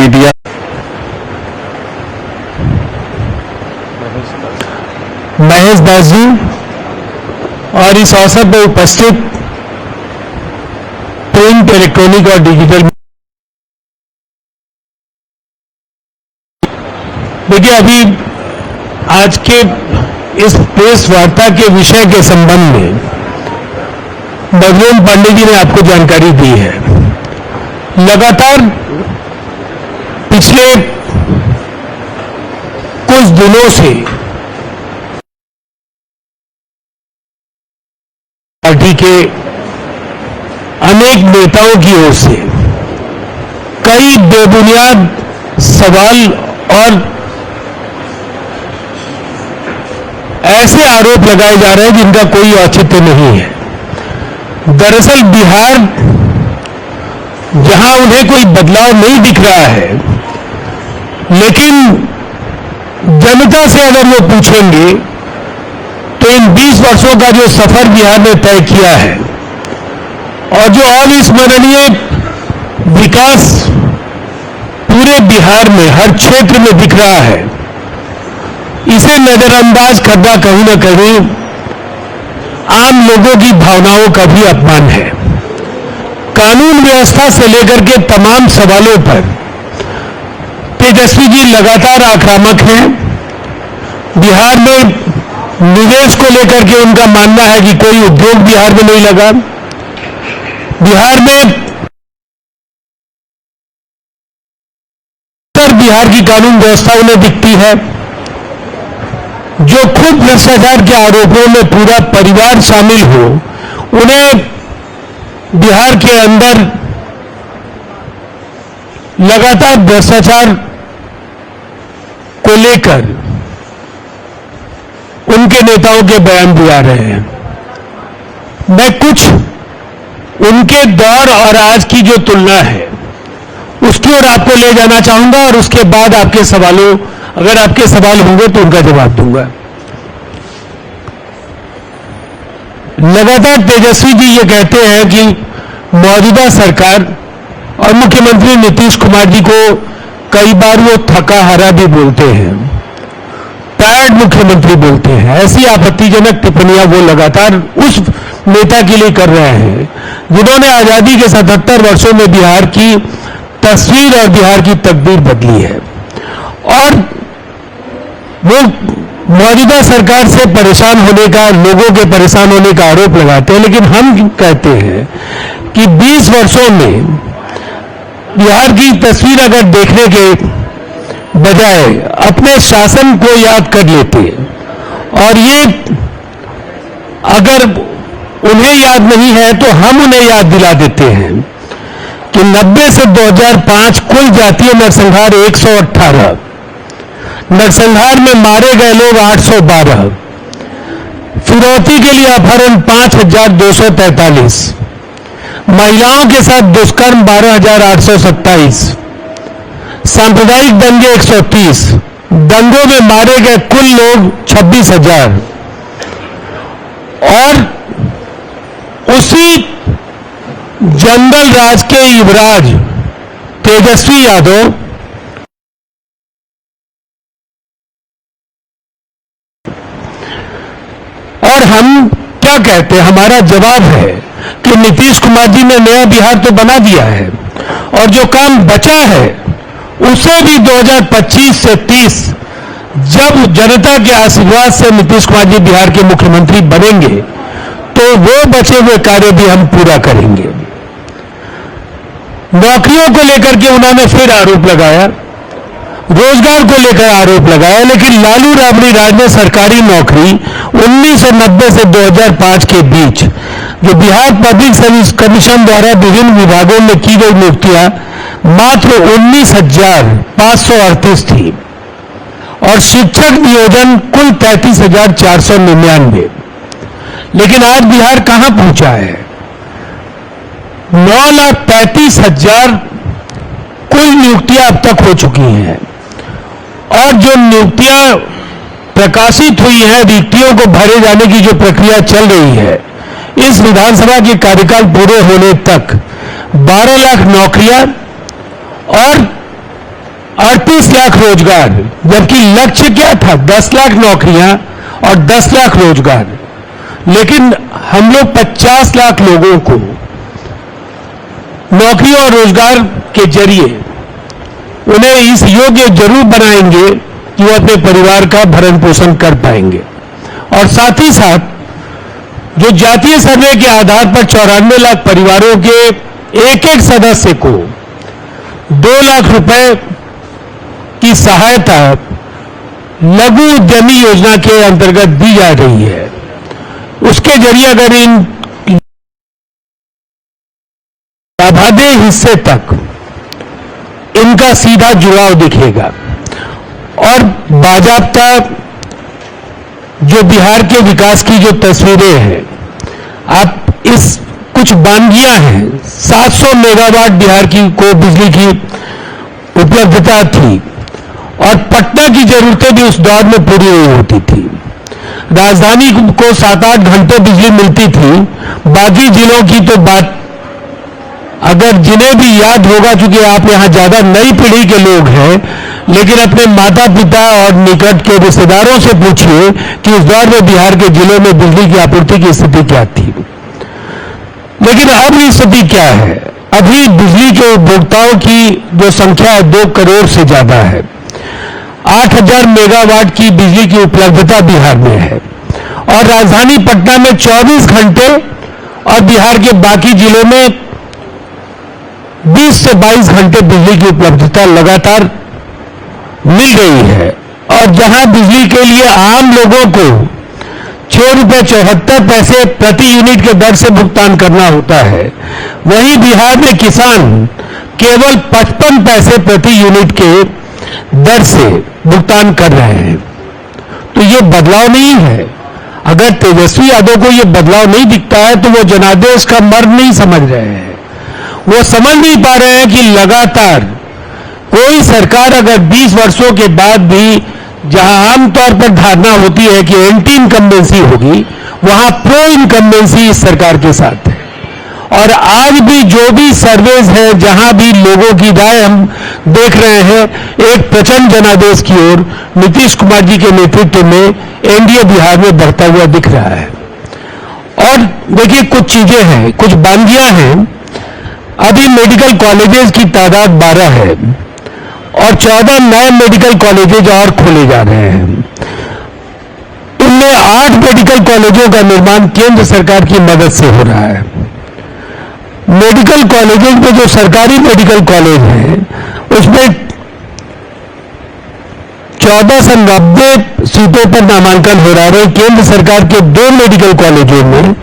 Media, Mahesh Das ji और इस अवसर पर उपस्थित प्रिंट, इलेक्ट्रॉनिक और डिजिटल। देखिए, अभी आज के इस प्रेस वार्ता के विषय के संबंध में बजरंग पांडे जी ने आपको जानकारी दी है। लगातार पिछले कुछ दिनों से पार्टी के अनेक नेताओं की ओर से कई बेबुनियाद सवाल और ऐसे आरोप लगाए जा रहे हैं जिनका कोई औचित्य नहीं है। दरअसल बिहार, जहां उन्हें कोई बदलाव नहीं दिख रहा है, लेकिन जनता से अगर वो पूछेंगे तो इन 20 वर्षों का जो सफर बिहार ने तय किया है और जो अविस्मरणीय विकास पूरे बिहार में हर क्षेत्र में दिख रहा है, इसे नजरअंदाज करना कहीं न कहीं आम लोगों की भावनाओं का भी अपमान है। कानून व्यवस्था से लेकर के तमाम सवालों पर तेजस्वी जी लगातार आक्रामक हैं। बिहार में निवेश को लेकर के उनका मानना है कि कोई उद्योग बिहार में नहीं लगा। बिहार में बिहार की कानून व्यवस्था उन्हें दिखती है। जो खुद भ्रष्टाचार के आरोपों में पूरा परिवार शामिल हो, उन्हें बिहार के अंदर लगातार भ्रष्टाचार को लेकर उनके नेताओं के बयान भी आ रहे हैं। मैं कुछ उनके दौर और आज की जो तुलना है उसकी ओर आपको ले जाना चाहूंगा और उसके बाद आपके सवालों, अगर आपके सवाल होंगे तो उनका जवाब दूंगा। लगातार तेजस्वी जी ये कहते हैं कि मौजूदा सरकार और मुख्यमंत्री नीतीश कुमार जी को कई बार वो थका हारा भी बोलते हैं, टायर्ड मुख्यमंत्री बोलते हैं। ऐसी आपत्तिजनक टिप्पणियां वो लगातार उस नेता के लिए कर रहे हैं जिन्होंने आजादी के 77 वर्षों में बिहार की तस्वीर और बिहार की तकदीर बदली है। और वो मौजूदा सरकार से परेशान होने का, लोगों के परेशान होने का आरोप लगाते हैं, लेकिन हम कहते हैं कि 20 वर्षों में बिहार की तस्वीर अगर देखने के बजाय अपने शासन को याद कर लेते, और ये अगर उन्हें याद नहीं है तो हम उन्हें याद दिला देते हैं कि 90 से 2005 कुल जातीय नरसंहार 118, नरसंहार में मारे गए लोग 812, फिरौती के लिए अपहरण 5243, महिलाओं के साथ दुष्कर्म 12827, सांप्रदायिक दंगे 130, दंगों में मारे गए कुल लोग 26,000। और उसी जंगल राज के युवराज तेजस्वी यादव और हम क्या कहते हैं, हमारा जवाब है कि नीतीश कुमार जी ने नया बिहार तो बना दिया है और जो काम बचा है उसे भी 2025 से 30 जब जनता के आशीर्वाद से नीतीश कुमार जी बिहार के मुख्यमंत्री बनेंगे तो वो बचे हुए कार्य भी हम पूरा करेंगे। नौकरियों को लेकर के उन्होंने फिर आरोप लगाया, रोजगार को लेकर आरोप लगाया, लेकिन लालू राबड़ी राज ने सरकारी नौकरी 1990 से 2005 के बीच जो बिहार पब्लिक सर्विस कमीशन द्वारा विभिन्न विभागों में की गई नियुक्तियां मात्र 19,538 थी और शिक्षक नियोजन कुल 33,499। लेकिन आज बिहार कहां पहुंचा है? 9,35,000 कुल नियुक्तियां अब तक हो चुकी हैं और जो नियुक्तियां प्रकाशित हुई हैं, रिक्तियों को भरे जाने की जो प्रक्रिया चल रही है, इस विधानसभा के कार्यकाल पूरे होने तक 12 लाख नौकरियां और 38 लाख रोजगार, जबकि लक्ष्य क्या था 10 लाख नौकरियां और 10 लाख रोजगार। लेकिन हम लोग 50 लाख लोगों को नौकरी और रोजगार के जरिए उन्हें इस योग्य जरूर बनाएंगे कि वो अपने परिवार का भरण पोषण कर पाएंगे। और साथ ही साथ जो जातीय सर्वे के आधार पर 94 लाख परिवारों के एक एक सदस्य को 2 लाख रुपए की सहायता लघु उद्यमी योजना के अंतर्गत दी जा रही है। उसके जरिए अगर इन आबादी हिस्से तक इनका सीधा जुड़ाव दिखेगा और बाजाबता जो बिहार के विकास की जो तस्वीरें हैं, आप इस कुछ बानगियां हैं, 700 मेगावाट बिहार की को बिजली की उपलब्धता थी और पटना की जरूरतें भी उस दौर में पूरी नहीं होती थी। राजधानी को 7-8 घंटे बिजली मिलती थी। बाकी जिलों की तो बात अगर जिन्हें भी याद होगा, क्योंकि आप यहां ज्यादा नई पीढ़ी के लोग हैं, लेकिन अपने माता पिता और निकट के रिश्तेदारों से पूछिए कि उस दौर में बिहार के जिलों में बिजली की आपूर्ति की स्थिति क्या थी। लेकिन अब स्थिति क्या है? अभी बिजली के उपभोक्ताओं की जो संख्या है 2 करोड़ से ज्यादा है। 8,000 मेगावाट की बिजली की उपलब्धता बिहार में है और राजधानी पटना में 24 घंटे और बिहार के बाकी जिलों में 20 से 22 घंटे बिजली की उपलब्धता लगातार मिल रही है। और जहां बिजली के लिए आम लोगों को 6.74 रुपए प्रति यूनिट के दर से भुगतान करना होता है, वहीं बिहार में किसान केवल 55 पैसे प्रति यूनिट के दर से भुगतान कर रहे हैं। तो ये बदलाव नहीं है। अगर तेजस्वी यादव को ये बदलाव नहीं दिखता है तो वो जनादेश का मर्म नहीं समझ रहे हैं। वो समझ नहीं पा रहे हैं कि लगातार कोई सरकार अगर 20 वर्षों के बाद भी, जहां आमतौर पर धारणा होती है कि एंटी इनकम्बेंसी होगी, वहां प्रो इनकम्बेंसी इस सरकार के साथ है। और आज भी जो भी सर्वेज है, जहां भी लोगों की राय हम देख रहे हैं, एक प्रचंड जनादेश की ओर नीतीश कुमार जी के नेतृत्व में एनडीए बिहार में बढ़ता हुआ दिख रहा है। और देखिए कुछ चीजें हैं, कुछ बानगियां हैं। अभी मेडिकल कॉलेजेस की तादाद 12 है और 14 नए मेडिकल कॉलेजेज और खोले जा रहे हैं। इनमें 8 मेडिकल कॉलेजों का निर्माण केंद्र सरकार की मदद से हो रहा है। मेडिकल कॉलेजेस में जो सरकारी मेडिकल कॉलेज हैं, उसमें 1490 सीटों पर नामांकन हो रहा है। केंद्र सरकार के 2 मेडिकल कॉलेजों में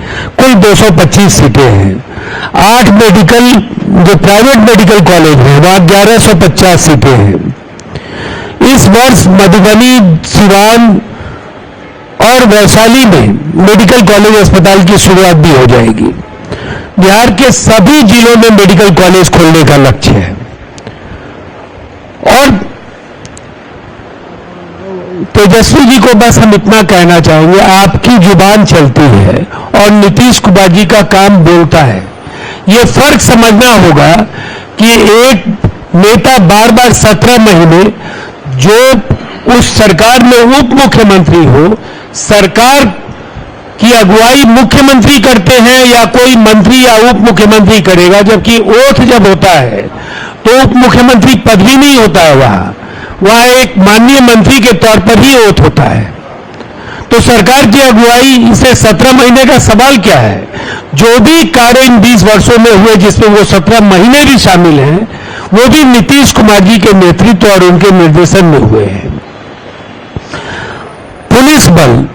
कुल 225 सीटें हैं। 8 मेडिकल जो प्राइवेट मेडिकल कॉलेज हैं, वहां 1150 सीटें हैं। इस वर्ष मधुबनी, सिवान और वैशाली में मेडिकल कॉलेज अस्पताल की शुरुआत भी हो जाएगी। बिहार के सभी जिलों में मेडिकल कॉलेज खोलने का लक्ष्य है। और तेजस्वी जी को बस हम इतना कहना चाहेंगे, आपकी जुबान चलती है और नीतीश कुमार जी का काम बोलता है। ये फर्क समझना होगा कि एक नेता बार बार 17 महीने जो उस सरकार में उप मुख्यमंत्री हो, सरकार की अगुवाई मुख्यमंत्री करते हैं या कोई मंत्री या उप मुख्यमंत्री करेगा, जबकि ओथ जब होता है तो उप मुख्यमंत्री पद भी नहीं होता है। वहां एक माननीय मंत्री के तौर पर ही ओथ होता है। तो सरकार की अगुवाई इसे 17 महीने का सवाल क्या है? जो भी कार्य इन 20 वर्षों में हुए, जिसमें वो 17 महीने भी शामिल हैं, वो भी नीतीश कुमार जी के नेतृत्व और उनके निर्देशन में हुए हैं। पुलिस बल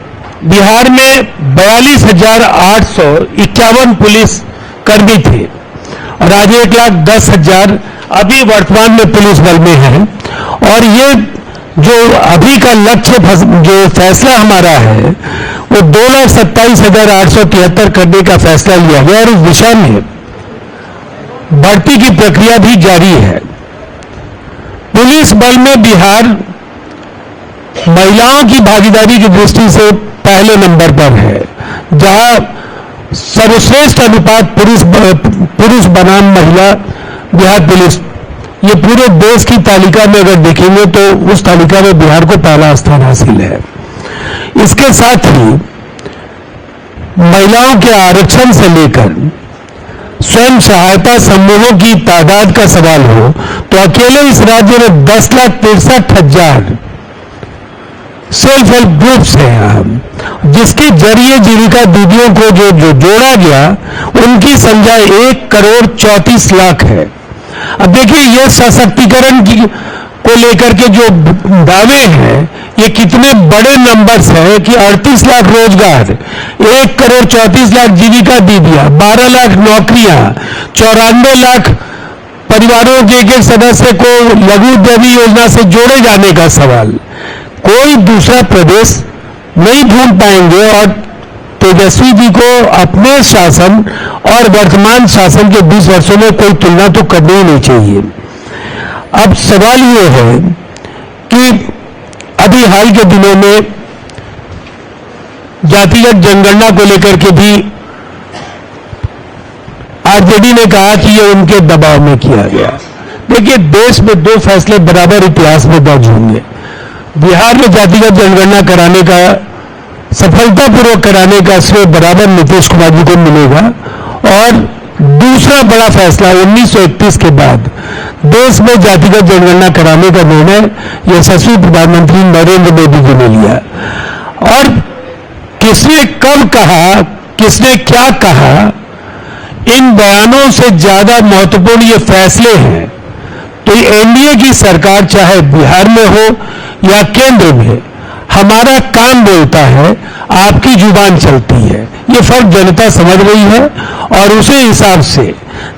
बिहार में 42,851 पुलिस कर्मी थे और आज 1,10,000 अभी वर्तमान में पुलिस बल में हैं। और ये जो अभी का लक्ष्य, जो फैसला हमारा है, वो 2,27,873 करने का फैसला लिया गया और उस दिशा में भर्ती की प्रक्रिया भी जारी है। पुलिस बल में बिहार महिलाओं की भागीदारी की दृष्टि से पहले नंबर पर है, जहां सर्वश्रेष्ठ अनुपात पुरुष बनाम महिला बिहार पुलिस ये पूरे देश की तालिका में अगर देखेंगे तो उस तालिका में बिहार को पहला स्थान हासिल है। इसके साथ ही महिलाओं के आरक्षण से लेकर स्वयं सहायता समूहों की तादाद का सवाल हो तो अकेले इस राज्य में 10,63,000 सेल्फ हेल्प ग्रुप्स हैं, जिसके जरिए जीविका दीदियों को जो जोड़ा गया उनकी संख्या 1,34,00,000 है। अब देखिए ये सशक्तिकरण को लेकर के जो दावे हैं ये कितने बड़े नंबर्स हैं कि 38 लाख रोजगार, 1,34,00,000 जीविका दीदियां, 12 लाख नौकरियां, 94 लाख परिवारों के एक सदस्य को लघु उद्यमी योजना से जोड़े जाने का सवाल कोई दूसरा प्रदेश नहीं ढूंढ पाएंगे। और तेजस्वी जी को अपने शासन और वर्तमान शासन के 20 वर्षों में कोई तुलना तो करनी ही नहीं चाहिए। अब सवाल ये है कि अभी हाल के दिनों में जातिगत जनगणना को लेकर के भी आरजेडी ने कहा कि ये उनके दबाव में किया गया। देखिए देश में 2 फैसले बराबर इतिहास में दर्ज होंगे। बिहार में जातिगत जनगणना कराने का सफलतापूर्वक कराने का श्रेय बराबर नीतीश कुमार जी को मिलेगा। और दूसरा बड़ा फैसला 1931 के बाद देश में जातिगत जनगणना कराने का निर्णय यशस्वी प्रधानमंत्री नरेंद्र मोदी जी ने लिया। और किसने कब कहा, किसने क्या कहा, इन बयानों से ज्यादा महत्वपूर्ण ये फैसले हैं। तो एनडीए की सरकार चाहे बिहार में हो या केंद्र में, हमारा काम बोलता है, आपकी जुबान चलती है। ये फर्क जनता समझ रही है और उसी हिसाब से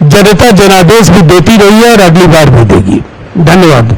जनता जनादेश भी देती रही है और अगली बार भी देगी। धन्यवाद।